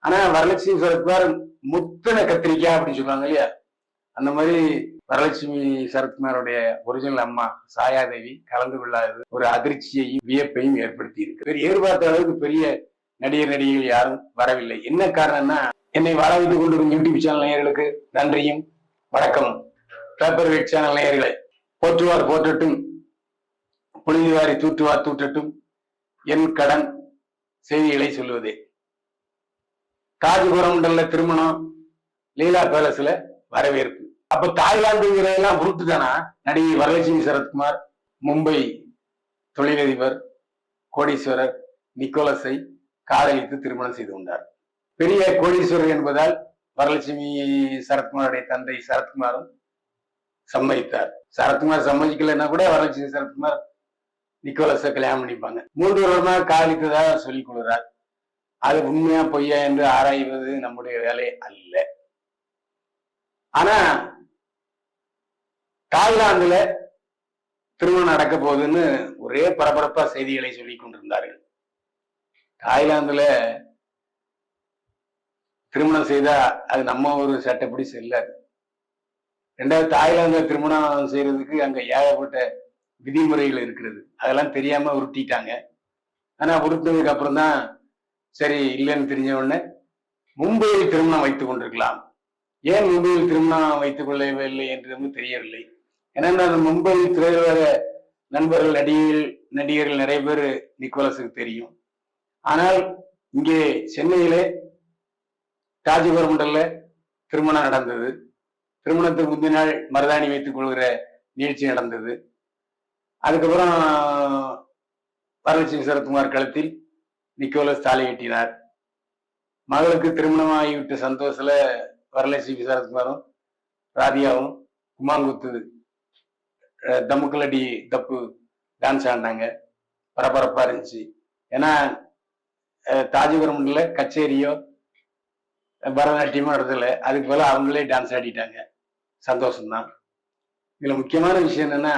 ஆனா வரலட்சுமி சரத்குமார் முத்தன கத்திரிக்காய் அப்படின்னு சொல்லுவாங்க இல்லையா, அந்த மாதிரி வரலட்சுமி சரத்குமாரோடைய ஒரிஜினல் அம்மா சாயாதேவி கலந்து கொள்ளாதது ஒரு அதிர்ச்சியையும் வியப்பையும் ஏற்படுத்தி இருக்கு. எதிர்பார்த்த அளவுக்கு பெரிய நடிகர் நடிகைகள் யாரும் வரவில்லை. என்ன காரணம்னா, என்னை வாழ வைத்துக் கொண்டிருக்கும் யூடியூப் சேனல் நேயர்களுக்கு நன்றியும் வணக்கமும். பேப்பர் வெயிட் சேனல் நேயர்களை போற்றுவார் போற்றட்டும், புனிதவாரி தூற்றுவார் தூற்றட்டும், என் கடன் செய்திகளை சொல்லுவதே. தாஜ்புரம் திருமணம், லீலா பேலஸ்ல வரவேற்பு. அப்ப தாய்லாந்துங்கிறதெல்லாம் உருட்டு தானா? நடிகை வரலட்சுமி சரத்குமார் மும்பை தொழிலதிபர் கோடீஸ்வரர் நிக்கோலஸை காதலித்து திருமணம் செய்து கொண்டார். பெரிய கோடீஸ்வரர் என்பதால் வரலட்சுமி சரத்குமாருடைய தந்தை சரத்குமாரும் சம்மதித்தார். சரத்குமார் சம்மதிக்கலைன்னா கூட வரலட்சுமி சரத்குமார் நிக்கோலஸை கல்யாணம் பண்ணிப்பாங்க. 3 வருடமாக காதலித்ததாக சொல்லிக் கொள்கிறார். அது உண்மையா பொய்யா என்று ஆராய்வது நம்முடைய வேலை அல்ல. ஆனா தாய்லாந்துல திருமணம் நடக்க போகுதுன்னு ஒரே பரபரப்பா செய்திகளை சொல்லிக் கொண்டிருந்தார்கள். தாய்லாந்துல திருமணம் செய்தா அது நம்ம ஒரு சட்டப்படி செல்லாது. 2வது, தாய்லாந்துல திருமணம் செய்யறதுக்கு அங்க ஏகப்பட்ட விதிமுறைகள் இருக்கிறது. அதெல்லாம் தெரியாம உருட்டிட்டாங்க. ஆனா உருட்டினதுக்கு அப்புறம் தான் சரி இல்லைன்னு தெரிஞ்ச உடனே மும்பையில் திருமணம் வைத்துக் கொண்டிருக்கலாம். ஏன் மும்பையில் திருமணம் வைத்துக் கொள்ளவில்லை என்று தெரியவில்லை. ஏன்னா அந்த மும்பையில் திரையுலக நண்பர்கள் நடிகர்கள் நிறைய பேர் நிக்கோலஸுக்கு தெரியும். ஆனால் இங்கே சென்னையிலே தாஜ்புரம் திருமணம் நடந்தது. திருமணத்துக்கு முந்தின நாள் மருதாணி வைத்துக் கொள்கிற நிகழ்ச்சி நடந்தது. அதுக்கப்புறம் வரலட்சுமி சரத்குமார் கழுத்தில் நிக்கோலஸ் தாலி கட்டினார். மகளுக்கு திருமணம் ஆகிவிட்ட சந்தோஷத்துல வரலட்சுமி சரத்குமாரும் ராதியாவும் குமாங்குத்து தமுக்கலடி தப்பு டான்ஸ் ஆடினாங்க. பரபரப்பா இருந்துச்சு. ஏன்னா தாஜ்புரம்ல கச்சேரியோ பரதநாட்டியமோ நடத்தல, அதுக்கு போல அவங்களே டான்ஸ் ஆடிட்டாங்க. சந்தோஷம்தான். இதுல முக்கியமான விஷயம் என்னன்னா,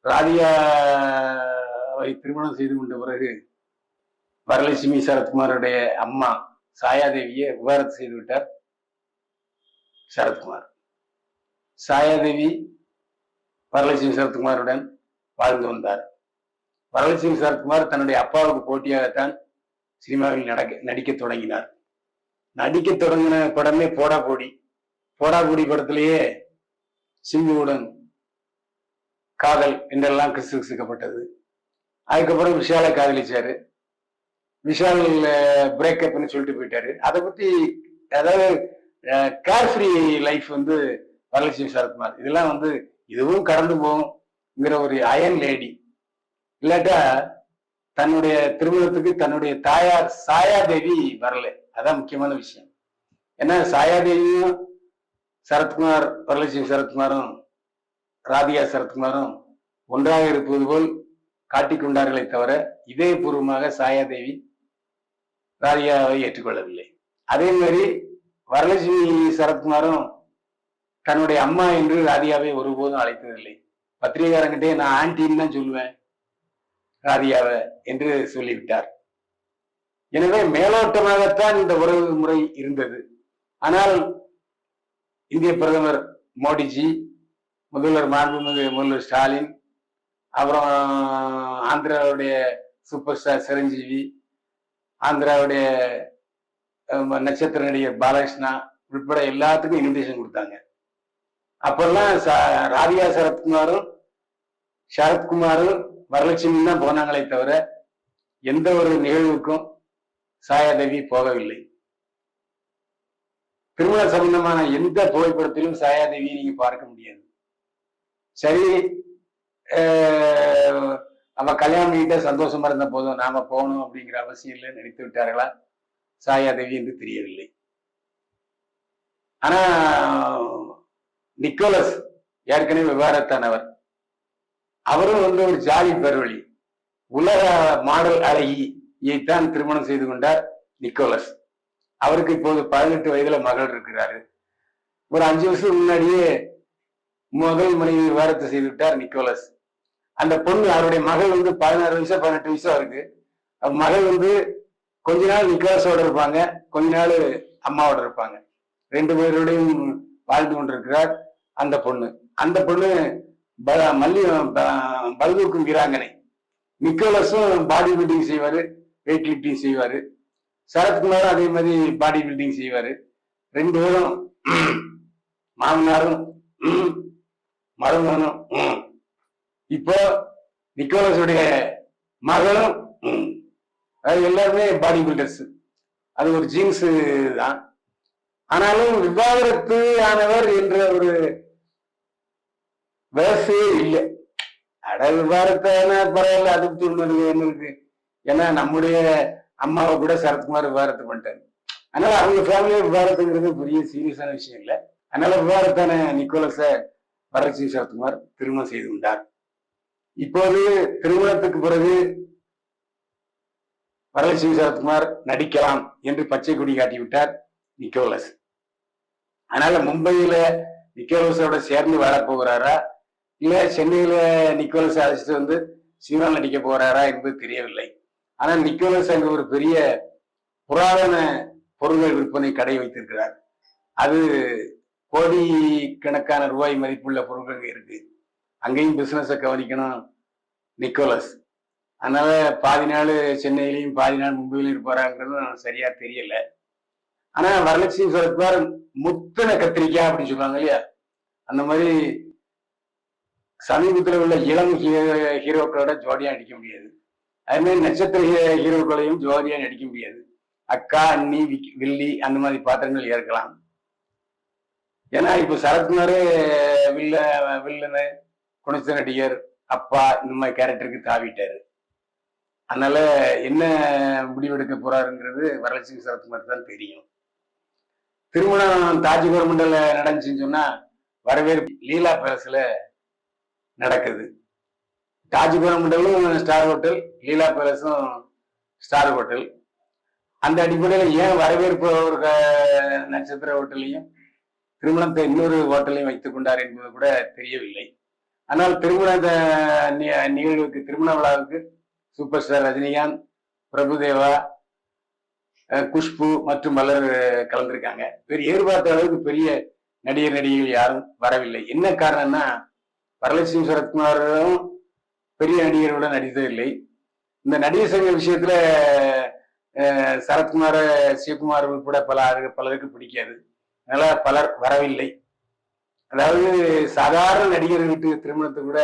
ராதியாவை திருமணம் செய்து கொண்ட பிறகு வரலட்சுமி சரத்குமாருடைய அம்மா சாயாதேவியை விவாகரத்து செய்து விட்டார் சரத்குமார். சாயாதேவி வரலட்சுமி சரத்குமாருடன் வாழ்ந்து வந்தார். வரலட்சுமி சரத்குமார் தன்னுடைய அப்பாவுக்கு போட்டியாகத்தான் சினிமாவில் நடிக்க தொடங்கினார். நடிக்க தொடங்கின படமே போடா போடி. போடா போடி படத்திலேயே சிம்புவுடன் காதல் என்றெல்லாம் கிசுக்கப்பட்டது. அதுக்கப்புறம் விஷாலை காதலிச்சாரு. விஷால் பிரேக்கப்னு சொல்லிட்டு போயிட்டாரு. அதை பத்தி, அதாவது கேர்ஃப்ரீ லைஃப் வரலட்சுமி சரத்குமார் இதெல்லாம் இதுவும் கடந்து போகுங்கிற ஒரு அயன் லேடி. இல்லாட்டா தன்னுடைய திருமணத்துக்கு தன்னுடைய தாயார் சாயாதேவி வரல. அதான் முக்கியமான விஷயம். ஏன்னா சாயாதேவியும் சரத்குமார் வரலட்சுமி சரத்குமாரும் ராதிகா சரத்குமாரும் ஒன்றாக இருப்பது போல் காட்டிக்கொண்டார்களே தவிர இதயபூர்வமாக சாயாதேவி ராதிகாவை ஏற்றுக்கொள்ளவில்லை. அதே மாதிரி வரலட்சுமி சரத்குமாரும் தன்னுடைய அம்மா என்று ராதிகாவை ஒருபோதும் அழைத்ததில்லை. பத்திரிகையாளர்கிட்டே நான் ஆன்டின்னு தான் சொல்லுவேன் ராதிகாவை என்று சொல்லிவிட்டார். எனவே மேலோட்டமாகத்தான் இந்த உறவு முறை இருந்தது. ஆனால் இந்திய பிரதமர் மோடிஜி, முதல்வர் மாண்புமிகு முதல்வர் ஸ்டாலின், அப்புறம் ஆந்திராவுடைய சூப்பர் ஸ்டார் சிரஞ்சீவி, ஆந்திராவுடைய நட்சத்திர நடிகர் பாலகிருஷ்ணா உட்பட எல்லாத்துக்கும் இன்விடேஷன் கொடுத்தாங்க. அப்பெல்லாம் ராதிகா சரத்குமாரும் வரலட்சுமி தான் போனாங்களே தவிர எந்த ஒரு நிகழ்வுக்கும் சாயாதேவி போகவில்லை. திருமண சம்பந்தமான எந்த புகைப்படத்திலும் சாயாதேவியை நீங்க பார்க்க முடியாது. சரி, அவ கல்யாணம் பண்ணிட்ட சந்தோஷமா இருந்த போதும் நாம போகணும் அப்படிங்கிற அவசியம் இல்லை நினைத்து விட்டார்களா சாயாதேவி என்று தெரியவில்லை. ஆனா நிக்கோலஸ் ஏற்கனவே விவாகரத்தானவர். அவரும் ஒரு ஜாலி பெருவழி, உலக மாடல் அழகியைத்தான் திருமணம் செய்து கொண்டார் நிக்கோலஸ். அவருக்கு இப்போது 18 வயதுல மகள் இருக்கிறாரு. ஒரு 5 வருஷத்துக்கு முன்னாடியே முதல் மனைவி விவாகரத்து செய்து விட்டார் நிக்கோலஸ். அந்த பொண்ணு, அவருடைய மகள் 16 வயசா 18 வயசா இருக்கு. மகள் கொஞ்ச நாள் நிக்கோலஸோட இருப்பாங்க, கொஞ்ச நாள் அம்மாவோட இருப்பாங்க. 2 பேரோடையும் வாழ்ந்து கொண்டிருக்கிறார் அந்த பொண்ணு. அந்த பொண்ணு பளுதூக்கும் வீராங்கனை. நிக்கோலஸும் பாடி பில்டிங் செய்வாரு, வெயிட் லிப்டிங் செய்வாரு. சரத்குமாரும் அதே மாதிரி பாடி பில்டிங் செய்வாரு. 2 பேரும் மாமனாரும் மருமகனும். இப்போ நிக்கோலஸுடைய மகளும் எல்லாருமே பாடி பில்டர்ஸ். அது ஒரு ஜீன்ஸ் தான். ஆனாலும் விவாகரத்து ஆனவர் என்ற ஒரு வயசே இல்லை. அட விவாகரத்தான பரவாயில்ல, அதுக்கு என்ன இருக்கு? ஏன்னா நம்முடைய அம்மாவை கூட சரத்குமார் விவாகரத்து பண்ணிட்டாரு. அதனால அவங்க ஃபேமிலியை விவாகரத்துங்கிறது பெரிய சீரியஸான விஷயம் இல்லை. அதனால விவாகரத்தான நிக்கோலஸ வரலட்சுமி சரத்குமார் திருமணம் செய்து கொண்டார். இப்போது திருமணத்துக்கு பிறகு வரலட்சுமி சரத்குமார் நடிக்கலாம் என்று பச்சை கொடி காட்டிவிட்டார் நிக்கோலஸ். அதனால மும்பையில நிக்கோலஸோட சேர்ந்து வாழ போகிறாரா, இல்ல சென்னையில நிக்கோலஸ் அழைச்சிட்டு வந்து சினிமா நடிக்க போறாரா என்பது தெரியவில்லை. ஆனால் நிக்கோலஸ் அங்கு ஒரு பெரிய புராதன பொருள்கள் விற்பனை கடை வைத்திருக்கிறார். அது கோடிக்கணக்கான ரூபாய் மதிப்புள்ள பொருட்கள் இருக்கு. அங்கேயும் பிசினஸை கவனிக்கணும் நிக்கோலஸ். அதனால பாதி நாள் சென்னையிலையும் பாதி நாள் மும்பையிலும் இருப்பாராங்கிறது சரியா தெரியல. ஆனா வரலட்சுமி சரத்குமார் முத்தின கத்திரிக்காய் அப்படின்னு சொல்லுவாங்க இல்லையா, அந்த மாதிரி சமீபத்தில் உள்ள இளம் ஹீரோக்களோட ஜோடியா நடிக்க முடியாது. அது மாதிரி நட்சத்திர ஹீரோக்களையும் ஜோடியா நடிக்க முடியாது. அக்கா, அண்ணி, வில்லி அந்த மாதிரி பாத்திரங்கள் ஏற்கலாம். ஏன்னா இப்ப சரத்குமாரே வில்லனு, குணச்சித்திர நடிகர், அப்பா இந்த மாதிரி கேரக்டருக்கு தாவிட்டாரு. அதனால என்ன முடிவெடுக்க போறாருங்கிறது வரலட்சுமி சரத்குமார் தான் தெரியும். திருமணம் தாஜ் கவர்மெண்ட்ல நடந்துச்சுன்னு சொன்னா வரவேற்பு லீலா பேலஸ்ல நடக்குது. தாஜ் கவர்மெண்டலும் ஸ்டார் ஹோட்டல், லீலா பேலஸும் ஸ்டார் ஹோட்டல். அந்த அடிப்படையில் ஏன் வரவேற்பு ஒரு நட்சத்திர ஹோட்டலையும் திருமணத்தை இன்னொரு ஹோட்டலையும் வைத்துக் கொண்டார் என்பது கூட தெரியவில்லை. ஆனால் திருமண நிகழ்வுக்கு, திருமண விழாவுக்கு சூப்பர் ஸ்டார் ரஜினிகாந்த், பிரபுதேவா, குஷ்பு மற்றும் பலர் கலந்திருக்காங்க. எதிர்பார்த்த அளவுக்கு பெரிய நடிகர் நடிகைகள் யாரும் வரவில்லை. என்ன காரணம்னா வரலட்சுமி சரத்குமாரும் பெரிய நடிகர்களுடன் நடித்ததில்லை. இந்த நடிகர் சங்க விஷயத்துல சரத்குமார, சிவகுமார் உட்பட பலருக்கு பிடிக்காது. அதனால பலர் வரவில்லை. அதாவது சாதாரண நடிகர் வீட்டு திருமணத்துக்கு கூட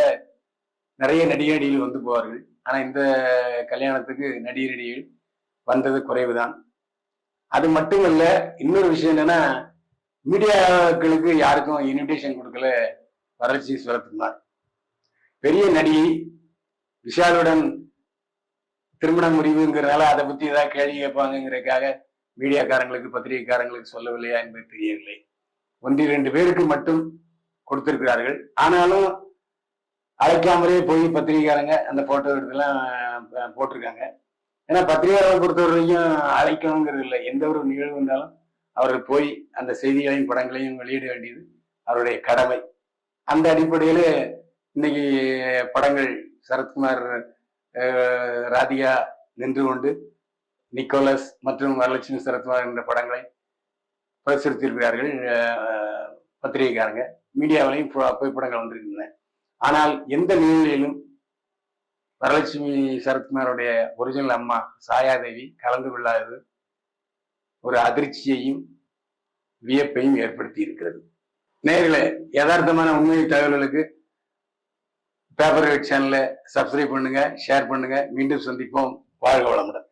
நிறைய நடிகர் நடிகைகள் வந்து போவார்கள். ஆனா இந்த கல்யாணத்துக்கு நடிகர் நடிகைகள் வந்தது குறைவுதான். அது மட்டுமல்ல, இன்னொரு விஷயம் என்னன்னா, மீடியாக்களுக்கு யாருக்கும் இன்விடேஷன் கொடுக்கல வரலட்சுமி சரத்குமார். பெரிய நடிகை விஷாலுடன் திருமண முடிவுங்கிறதுனால அதை பத்தி ஏதாவது கேள்வி கேட்பாங்கிறதுக்காக மீடியாக்காரங்களுக்கு, பத்திரிகைக்காரங்களுக்கு சொல்லவில்லையா என்பது தெரியவில்லை. 1-2 பேருக்கு மட்டும் கொடுத்திருக்கிறார்கள். ஆனாலும் அழைக்காமலே போய் பத்திரிகைக்காரங்க அந்த போட்டோ எடுத்துலாம் போட்டிருக்காங்க. ஏன்னா பத்திரிகையாளரை பொறுத்த வரைக்கும் அழைக்கணுங்கிறது இல்லை. எந்த ஒரு நிகழ்வு வந்தாலும் அவர்கள் போய் அந்த செய்திகளையும் படங்களையும் வெளியிட வேண்டியது அவருடைய கடமை. அந்த அடிப்படையில இன்னைக்கு படங்கள் சரத்குமார், ராதிகா நின்று கொண்டு நிக்கோலஸ் மற்றும் வரலட்சுமி சரத்குமார் என்ற படங்களை பிரசுரித்திருக்கிறார்கள் பத்திரிகைக்காரங்க. மீடியாவிலையும் புகைப்படங்கள் வந்திருக்கின்றன. ஆனால் எந்த நிகழ்விலும் வரலட்சுமி சரத்குமாருடைய ஒரிஜினல் அம்மா சாயாதேவி கலந்து கொள்ளாதது ஒரு அதிர்ச்சியையும் வியப்பையும் ஏற்படுத்தி இருக்கிறது. நேயர்களே, யதார்த்தமான உண்மை தகவல்களுக்கு பேப்பர் சேனலை சப்ஸ்கிரைப் பண்ணுங்க, ஷேர் பண்ணுங்க. மீண்டும் சந்திப்போம். வாழ்க வளமுடன்.